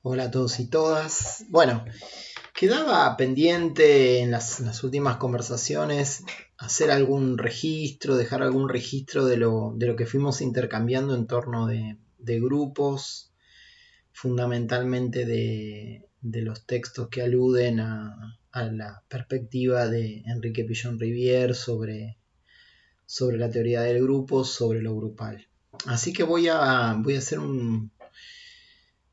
Hola a todos y todas. Bueno, quedaba pendiente en las últimas conversaciones hacer algún registro, dejar algún registro de lo que fuimos intercambiando en torno de grupos, fundamentalmente de los textos que aluden a la perspectiva de Enrique Pillon Rivière sobre la teoría del grupo, sobre lo grupal. Así que voy a hacer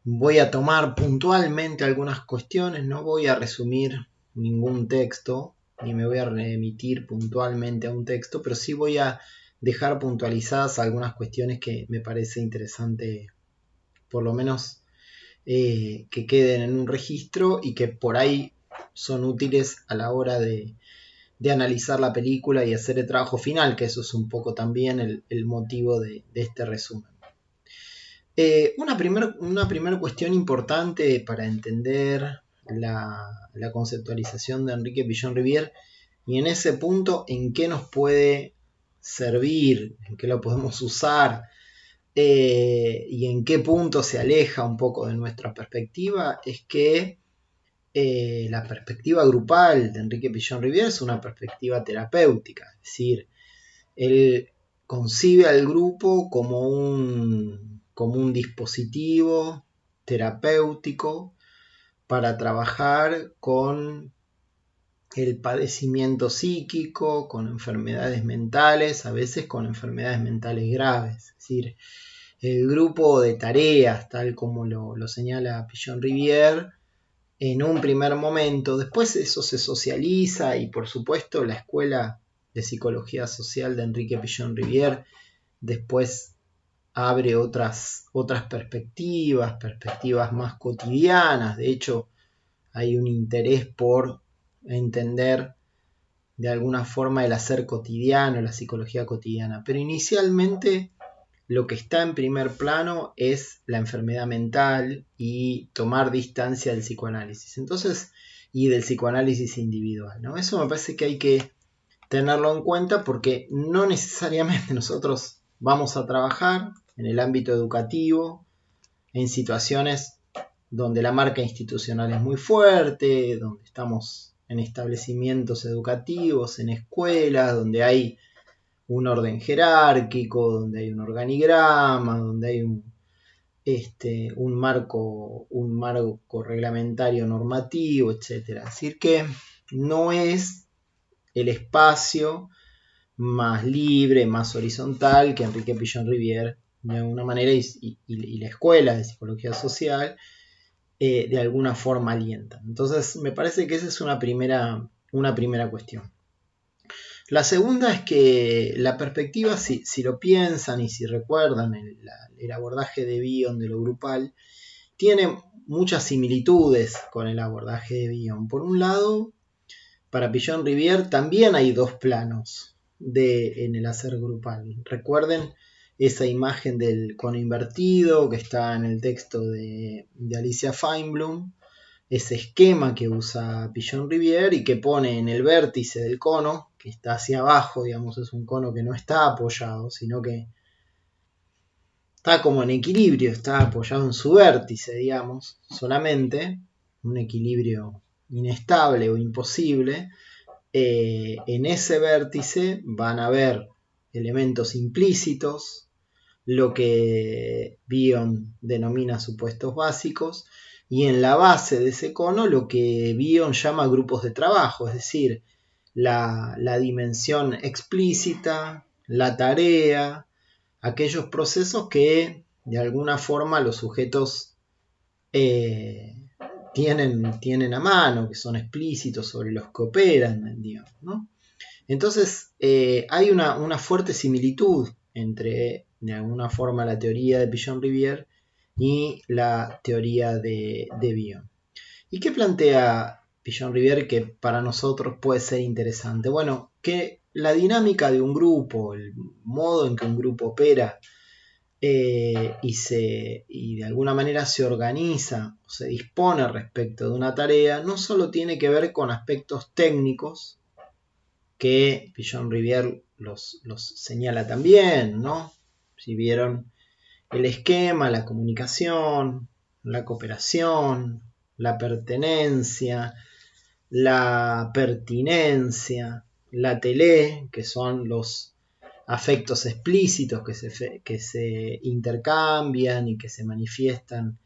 Voy a tomar puntualmente algunas cuestiones, no voy a resumir ningún texto, ni me voy a remitir puntualmente a un texto, pero sí voy a dejar puntualizadas algunas cuestiones que me parece interesante, por lo menos que queden en un registro y que por ahí son útiles a la hora de analizar la película y hacer el trabajo final, que eso es un poco también el motivo de este resumen. Una primer cuestión importante para entender la conceptualización de Enrique Pillon Rivière y en ese punto en qué nos puede servir, en qué lo podemos usar y en qué punto se aleja un poco de nuestra perspectiva, es que la perspectiva grupal de Enrique Pillon Rivière es una perspectiva terapéutica, es decir, él concibe al grupo como un dispositivo terapéutico para trabajar con el padecimiento psíquico, con enfermedades mentales, a veces con enfermedades mentales graves. Es decir, el grupo de tareas, tal como lo señala Pillon Rivière, en un primer momento, después eso se socializa y por supuesto la escuela de psicología social de Enrique Pillon Rivière después abre otras perspectivas más cotidianas. De hecho, hay un interés por entender de alguna forma el hacer cotidiano, la psicología cotidiana. Pero inicialmente lo que está en primer plano es la enfermedad mental y tomar distancia del psicoanálisis. Entonces, y del psicoanálisis individual, ¿no? Eso me parece que hay que tenerlo en cuenta porque no necesariamente nosotros vamos a trabajar en el ámbito educativo en situaciones donde la marca institucional es muy fuerte, donde estamos en establecimientos educativos, en escuelas, donde hay un orden jerárquico, donde hay un organigrama, donde hay un marco reglamentario normativo, etc. Es decir, que no es el espacio más libre, más horizontal que Enrique Pillon Rivière de alguna manera y la escuela de psicología social de alguna forma alientan. Entonces me parece que esa es una primera cuestión. La segunda es que la perspectiva, si lo piensan y si recuerdan el abordaje de Bion de lo grupal, tiene muchas similitudes con el abordaje de Bion. Por un lado, para Pillon Rivière también hay dos planos en el hacer grupal. Recuerden esa imagen del cono invertido que está en el texto de Alicia Feinblum, ese esquema que usa Pillon Rivière y que pone en el vértice del cono, que está hacia abajo, digamos, es un cono que no está apoyado, sino que está como en equilibrio, está apoyado en su vértice, digamos, solamente, un equilibrio inestable o imposible. En ese vértice van a haber elementos implícitos, lo que Bion denomina supuestos básicos, y en la base de ese cono lo que Bion llama grupos de trabajo, es decir, la dimensión explícita, la tarea, aquellos procesos que de alguna forma los sujetos eh, tienen a mano, que son explícitos, sobre los que operan, digamos, ¿no? Entonces hay una fuerte similitud entre, de alguna forma, la teoría de Pillon Rivière y la teoría de Bion. ¿Y qué plantea Pillon Rivière que para nosotros puede ser interesante? Bueno, que la dinámica de un grupo, el modo en que un grupo opera y de alguna manera se organiza o se dispone respecto de una tarea, no solo tiene que ver con aspectos técnicos, que Pillon Rivière los señala también, ¿no? Si vieron el esquema, la comunicación, la cooperación, la pertenencia, la pertinencia, la telé, que son los afectos explícitos que se intercambian y que se manifiestan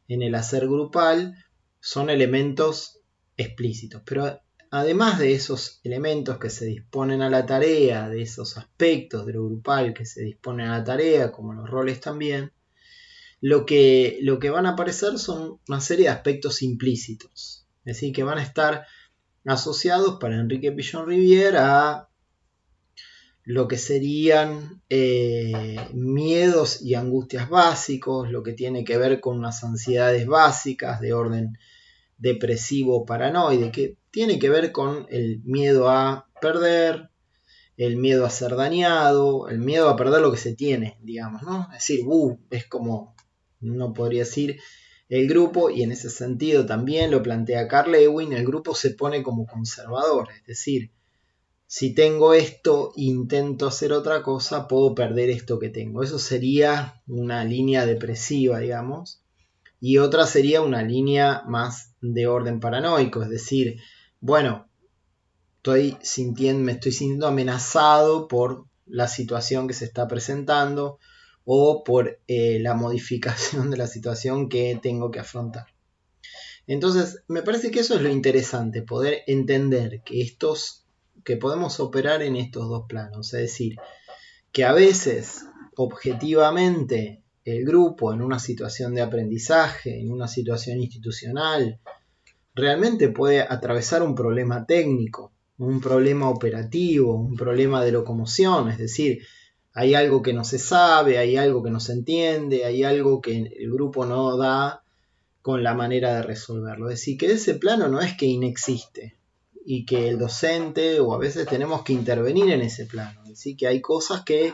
en el hacer grupal, son elementos explícitos. Pero además de esos elementos que se disponen a la tarea, de esos aspectos de lo grupal que se disponen a la tarea, como los roles también, lo que van a aparecer son una serie de aspectos implícitos. Es decir, que van a estar asociados para Enrique Pichon-Rivière a lo que serían miedos y angustias básicos, lo que tiene que ver con unas ansiedades básicas de orden depresivo paranoide, que tiene que ver con el miedo a perder, el miedo a ser dañado, el miedo a perder lo que se tiene, digamos, ¿no? Es decir, es como, no podría decir, el grupo, y en ese sentido también lo plantea Carl Lewin, el grupo se pone como conservador, es decir, si tengo esto e intento hacer otra cosa, puedo perder esto que tengo. Eso sería una línea depresiva, digamos. Y otra sería una línea más de orden paranoico. Es decir, bueno, me estoy sintiendo amenazado por la situación que se está presentando o por la modificación de la situación que tengo que afrontar. Entonces, me parece que eso es lo interesante, poder entender que podemos operar en estos dos planos, es decir, que a veces objetivamente el grupo en una situación de aprendizaje, en una situación institucional, realmente puede atravesar un problema técnico, un problema operativo, un problema de locomoción, es decir, hay algo que no se sabe, hay algo que no se entiende, hay algo que el grupo no da con la manera de resolverlo. Es decir, que ese plano no es que inexiste y que el docente o a veces tenemos que intervenir en ese plano. Es decir, que hay cosas que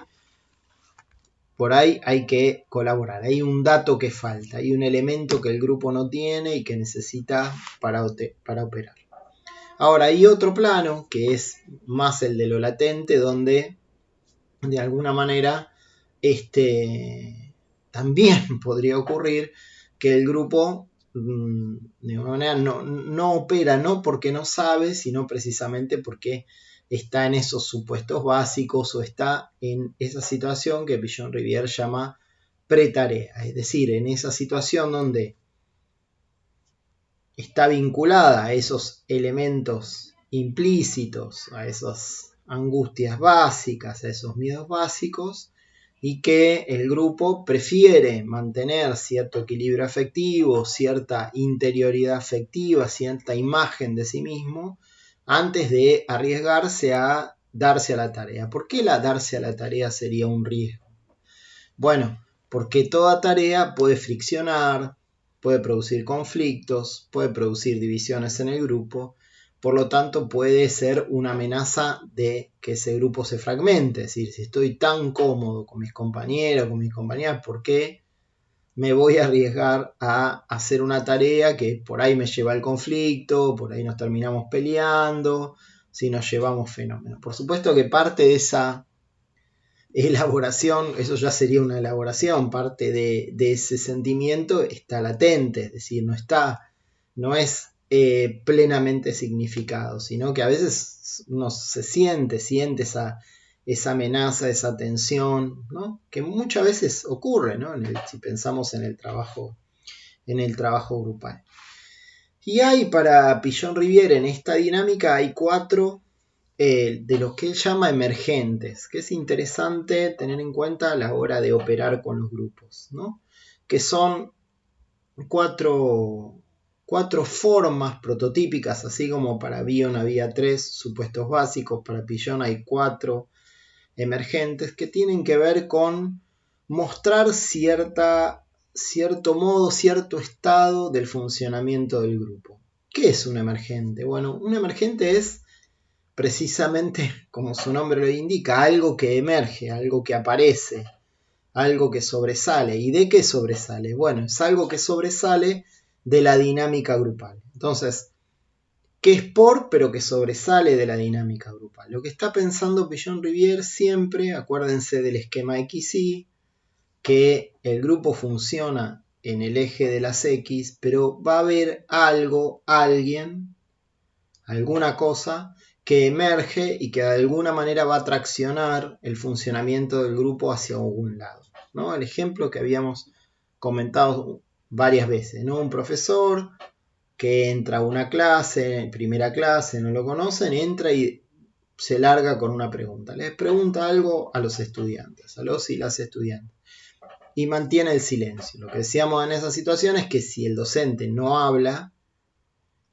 por ahí hay que colaborar. Hay un dato que falta, hay un elemento que el grupo no tiene y que necesita para operar. Ahora hay otro plano que es más el de lo latente, donde de alguna manera también podría ocurrir que el grupo de alguna manera no opera, no porque no sabe, sino precisamente porque está en esos supuestos básicos o está en esa situación que Pichon-Rivière llama pretarea, es decir, en esa situación donde está vinculada a esos elementos implícitos, a esas angustias básicas, a esos miedos básicos, y que el grupo prefiere mantener cierto equilibrio afectivo, cierta interioridad afectiva, cierta imagen de sí mismo, antes de arriesgarse a darse a la tarea. ¿Por qué darse a la tarea sería un riesgo? Bueno, porque toda tarea puede friccionar, puede producir conflictos, puede producir divisiones en el grupo, por lo tanto puede ser una amenaza de que ese grupo se fragmente. Es decir, si estoy tan cómodo con mis compañeros, con mis compañeras, ¿por qué me voy a arriesgar a hacer una tarea que por ahí me lleva al conflicto, por ahí nos terminamos peleando, si nos llevamos fenómenos? Por supuesto que parte de esa elaboración, eso ya sería una elaboración, parte de ese sentimiento está latente, es decir, no es plenamente significado, sino que a veces uno siente esa amenaza, esa tensión, ¿no? Que muchas veces ocurre, ¿no? Si pensamos en el trabajo grupal. Y hay para Pichon-Rivière en esta dinámica hay 4 de los que él llama emergentes, que es interesante tener en cuenta a la hora de operar con los grupos, ¿no? Que son 4 formas prototípicas, así como para Bion había 3 supuestos básicos, para Pichon hay 4 emergentes que tienen que ver con mostrar cierto modo, cierto estado del funcionamiento del grupo. ¿Qué es un emergente? Bueno, un emergente es precisamente, como su nombre lo indica, algo que emerge, algo que aparece, algo que sobresale. ¿Y de qué sobresale? Bueno, es algo que sobresale de la dinámica grupal. Entonces, que es pero que sobresale de la dinámica grupal. Lo que está pensando Pichon-Rivière siempre, acuérdense del esquema XY, que el grupo funciona en el eje de las X, pero va a haber algo, alguien, alguna cosa que emerge y que de alguna manera va a traccionar el funcionamiento del grupo hacia algún lado, ¿no? El ejemplo que habíamos comentado varias veces, ¿no? Un profesor que entra a una clase, primera clase, no lo conocen, entra y se larga con una pregunta. Les pregunta algo a los estudiantes, a los y las estudiantes, y mantiene el silencio. Lo que decíamos en esa situación es que si el docente no habla,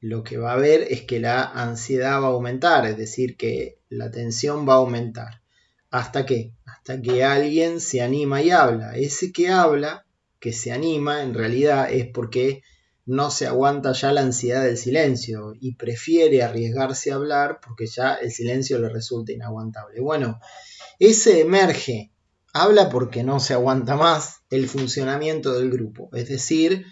lo que va a haber es que la ansiedad va a aumentar, es decir, que la tensión va a aumentar. ¿Hasta qué? Hasta que alguien se anima y habla. Ese que habla, que se anima, en realidad es porque no se aguanta ya la ansiedad del silencio y prefiere arriesgarse a hablar porque ya el silencio le resulta inaguantable. Bueno, ese emerge, habla porque no se aguanta más el funcionamiento del grupo, es decir,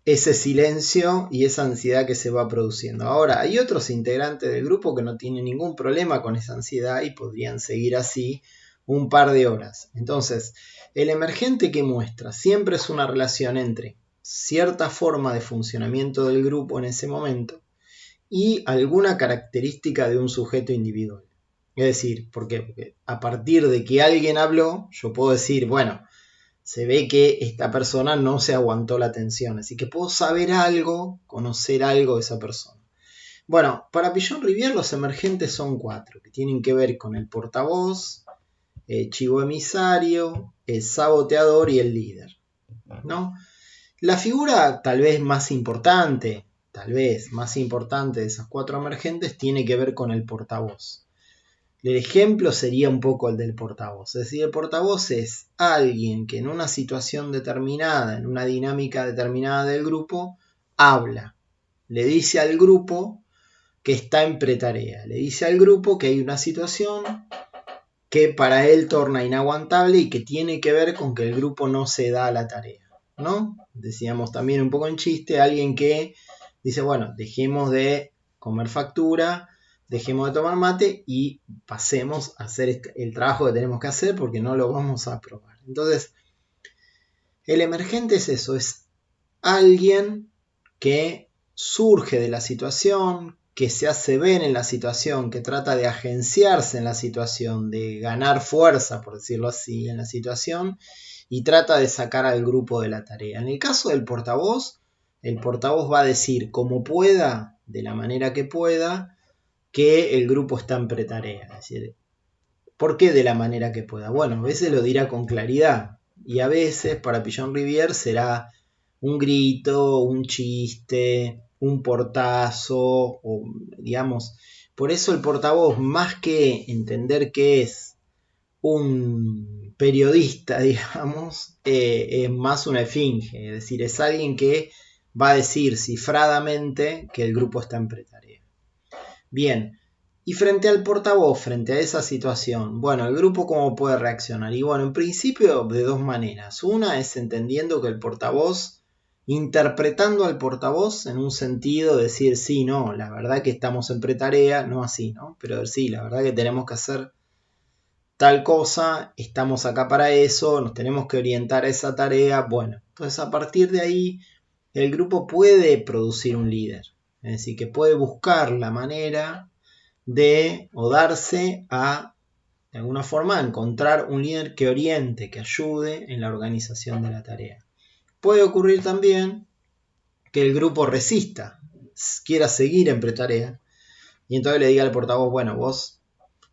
ese silencio y esa ansiedad que se va produciendo. Ahora, hay otros integrantes del grupo que no tienen ningún problema con esa ansiedad y podrían seguir así un par de horas. Entonces, el emergente que muestra siempre es una relación entre cierta forma de funcionamiento del grupo en ese momento y alguna característica de un sujeto individual. Es decir, ¿por qué? Porque a partir de que alguien habló, yo puedo decir, bueno, se ve que esta persona no se aguantó la tensión, así que puedo saber algo, conocer algo de esa persona. Bueno, para Pillon-Rivière los emergentes son 4, que tienen que ver con el portavoz, el chivo emisario, el saboteador y el líder, ¿no? La figura tal vez más importante de esas 4 emergentes tiene que ver con el portavoz. El ejemplo sería un poco el del portavoz. Es decir, el portavoz es alguien que en una situación determinada, en una dinámica determinada del grupo, habla. Le dice al grupo que está en pretarea. Le dice al grupo que hay una situación que para él torna inaguantable y que tiene que ver con que el grupo no se da a la tarea, ¿no? Decíamos también un poco en chiste, alguien que dice, bueno, dejemos de comer factura, dejemos de tomar mate y pasemos a hacer el trabajo que tenemos que hacer porque no lo vamos a aprobar. Entonces, el emergente es eso, es alguien que surge de la situación, que se hace ver en la situación, que trata de agenciarse en la situación, de ganar fuerza, por decirlo así, en la situación, y trata de sacar al grupo de la tarea. En el caso del portavoz, el portavoz va a decir como pueda, de la manera que pueda, que el grupo está en pretarea. Es decir, ¿por qué de la manera que pueda? Bueno, a veces lo dirá con claridad y a veces para Pillon-Rivière será un grito, un chiste, un portazo, o digamos, por eso el portavoz, más que entender que es un periodista, digamos, es más una esfinge, es decir, es alguien que va a decir cifradamente que el grupo está en pretarea. Bien, y frente al portavoz, frente a esa situación, bueno, ¿el grupo cómo puede reaccionar? Y bueno, en principio de 2 maneras. Una es entendiendo que el portavoz, interpretando al portavoz en un sentido de decir, sí, no, la verdad que estamos en pretarea, no así, ¿no? Pero sí, la verdad que tenemos que hacer tal cosa, estamos acá para eso, nos tenemos que orientar a esa tarea, bueno, entonces a partir de ahí el grupo puede producir un líder, es decir, que puede buscar la manera de o darse a, de alguna forma, encontrar un líder que oriente, que ayude en la organización de la tarea. Puede ocurrir también que el grupo resista, quiera seguir en pretarea, y entonces le diga al portavoz, bueno, vos,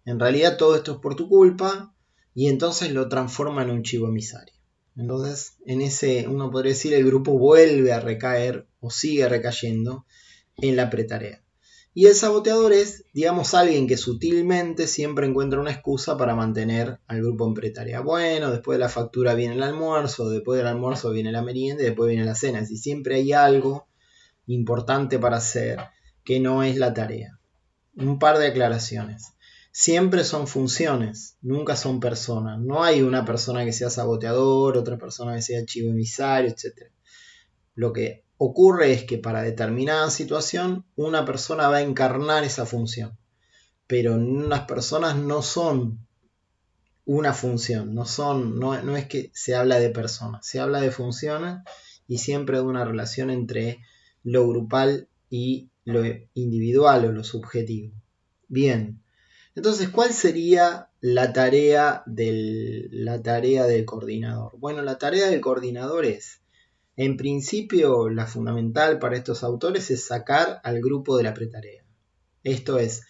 en realidad todo esto es por tu culpa, y entonces lo transforma en un chivo emisario. Entonces, en ese, uno podría decir, el grupo vuelve a recaer, o sigue recayendo, en la pretarea. Y el saboteador es, digamos, alguien que sutilmente siempre encuentra una excusa para mantener al grupo en pretarea. Bueno, después de la factura viene el almuerzo, después del almuerzo viene la merienda y después viene la cena. Es decir, siempre hay algo importante para hacer que no es la tarea. Un par de aclaraciones. Siempre son funciones, nunca son personas. No hay una persona que sea saboteador, otra persona que sea chivo emisario, etc. Lo que ocurre es que para determinada situación una persona va a encarnar esa función, pero las personas no son una función, no es que se habla de personas, se habla de funciones y siempre de una relación entre lo grupal y lo individual o lo subjetivo. Bien, entonces, ¿cuál sería la tarea del coordinador? Bueno, la tarea del coordinador es, en principio, la fundamental para estos autores es sacar al grupo de la pretarea. Esto es,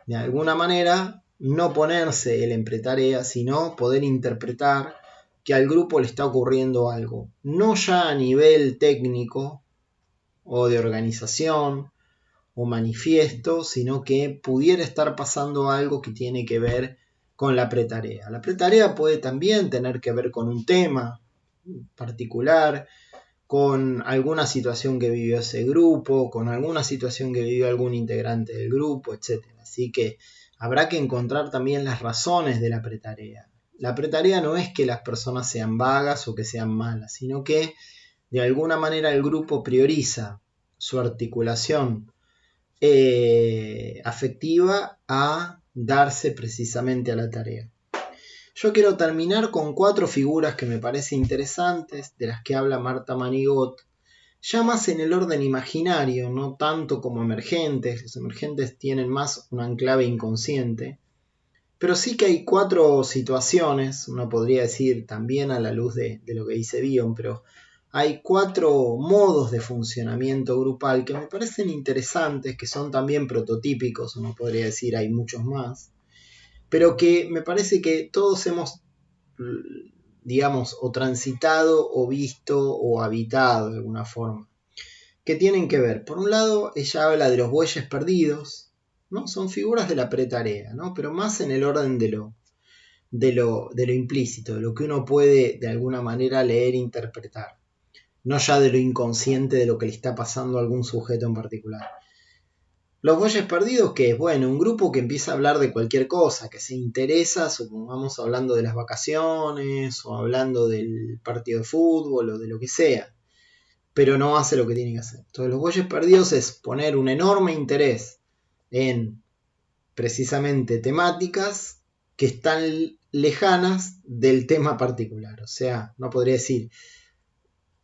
de alguna manera, no ponerse él en pretarea, sino poder interpretar que al grupo le está ocurriendo algo, no ya a nivel técnico o de organización o manifiesto, sino que pudiera estar pasando algo que tiene que ver con la pretarea. La pretarea puede también tener que ver con un tema particular, con alguna situación que vivió ese grupo, con alguna situación que vivió algún integrante del grupo, etc. Así que habrá que encontrar también las razones de la pretarea. La pretarea no es que las personas sean vagas o que sean malas, sino que de alguna manera el grupo prioriza su articulación afectiva a darse precisamente a la tarea. Yo quiero terminar con 4 figuras que me parecen interesantes, de las que habla Marta Manigot, ya más en el orden imaginario, no tanto como emergentes. Los emergentes tienen más un anclave inconsciente, pero sí que hay 4 situaciones, uno podría decir también a la luz de lo que dice Bion, pero hay 4 modos de funcionamiento grupal que me parecen interesantes, que son también prototípicos, uno podría decir hay muchos más, pero que me parece que todos hemos, digamos, o transitado, o visto, o habitado de alguna forma, que tienen que ver, por un lado, ella habla de los bueyes perdidos, ¿no? Son figuras de la pretarea, ¿no? Pero más en el orden de lo implícito, de lo que uno puede de alguna manera leer e interpretar, no ya de lo inconsciente de lo que le está pasando a algún sujeto en particular. Los bueyes perdidos, que es, bueno, un grupo que empieza a hablar de cualquier cosa, que se interesa, supongamos hablando de las vacaciones, o hablando del partido de fútbol, o de lo que sea, pero no hace lo que tiene que hacer. Entonces los bueyes perdidos es poner un enorme interés en precisamente temáticas que están lejanas del tema particular. O sea, no podría decir,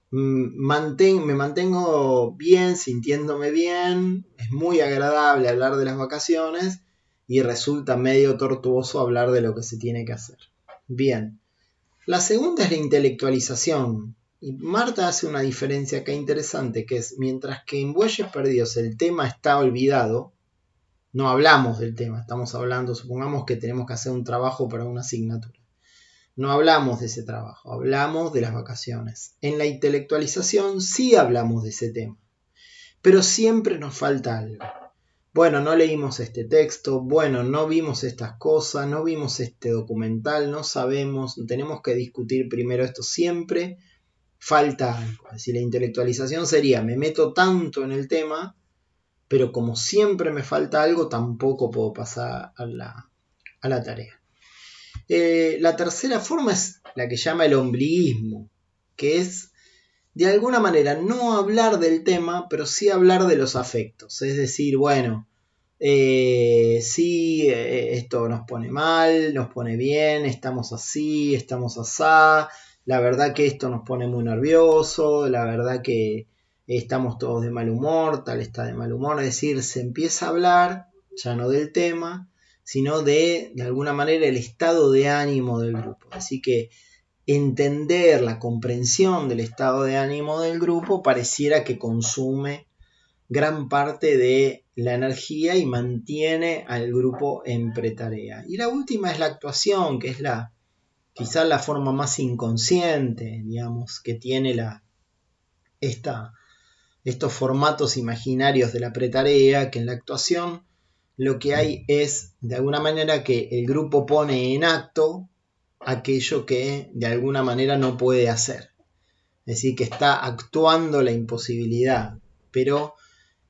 me mantengo bien, sintiéndome bien, es muy agradable hablar de las vacaciones y resulta medio tortuoso hablar de lo que se tiene que hacer. Bien, la segunda es la intelectualización. Y Marta hace una diferencia acá interesante, que es, mientras que en Bueyes Perdidos el tema está olvidado, no hablamos del tema, estamos hablando, supongamos que tenemos que hacer un trabajo para una asignatura. No hablamos de ese trabajo, hablamos de las vacaciones. En la intelectualización sí hablamos de ese tema, pero siempre nos falta algo. Bueno, no leímos este texto, bueno, no vimos estas cosas, no vimos este documental, no sabemos, tenemos que discutir primero esto. Siempre falta algo. Es decir, la intelectualización sería, me meto tanto en el tema, pero como siempre me falta algo, tampoco puedo pasar a la tarea. La tercera forma es la que llama el ombliguismo, que es de alguna manera no hablar del tema, pero sí hablar de los afectos. Es decir, bueno, sí, esto nos pone mal, nos pone bien, estamos así, estamos asá, la verdad que esto nos pone muy nervioso, la verdad que estamos todos de mal humor, tal está de mal humor. Es decir, se empieza a hablar ya no del tema, sino de alguna manera el estado de ánimo del grupo. Así que entender la comprensión del estado de ánimo del grupo pareciera que consume gran parte de la energía y mantiene al grupo en pretarea. Y la última es la actuación, que es quizás la forma más inconsciente, digamos, que tiene estos formatos imaginarios de la pretarea, que en la actuación lo que hay es, de alguna manera, que el grupo pone en acto aquello que de alguna manera no puede hacer. Es decir, que está actuando la imposibilidad, pero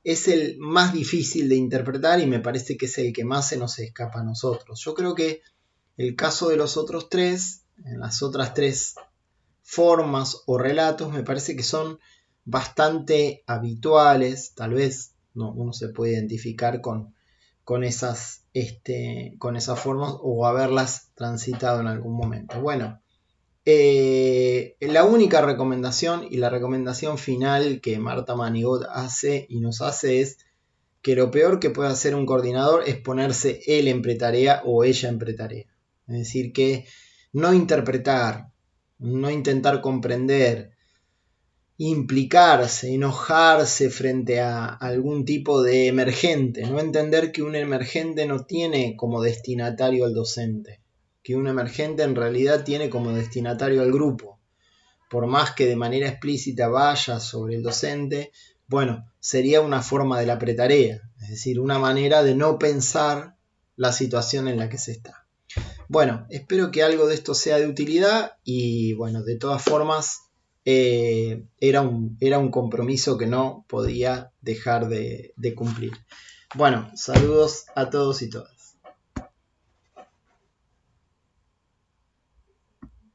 es el más difícil de interpretar y me parece que es el que más se nos escapa a nosotros. Yo creo que el caso de los otros tres, en las otras 3 formas o relatos, me parece que son bastante habituales. Tal vez uno se puede identificar con esas formas o haberlas transitado en algún momento. Bueno, La única recomendación y la recomendación final que Marta Manigot hace y nos hace es que lo peor que puede hacer un coordinador es ponerse él en pretarea o ella en pretarea. Es decir, que no interpretar, no intentar comprender, implicarse, enojarse frente a algún tipo de emergente, no entender que un emergente no tiene como destinatario al docente, que un emergente en realidad tiene como destinatario al grupo. Por más que de manera explícita vaya sobre el docente, bueno, sería una forma de la pretarea, es decir, una manera de no pensar la situación en la que se está. Bueno, espero que algo de esto sea de utilidad y bueno, de todas formas era un compromiso que no podía dejar de cumplir. Bueno, saludos a todos y todas.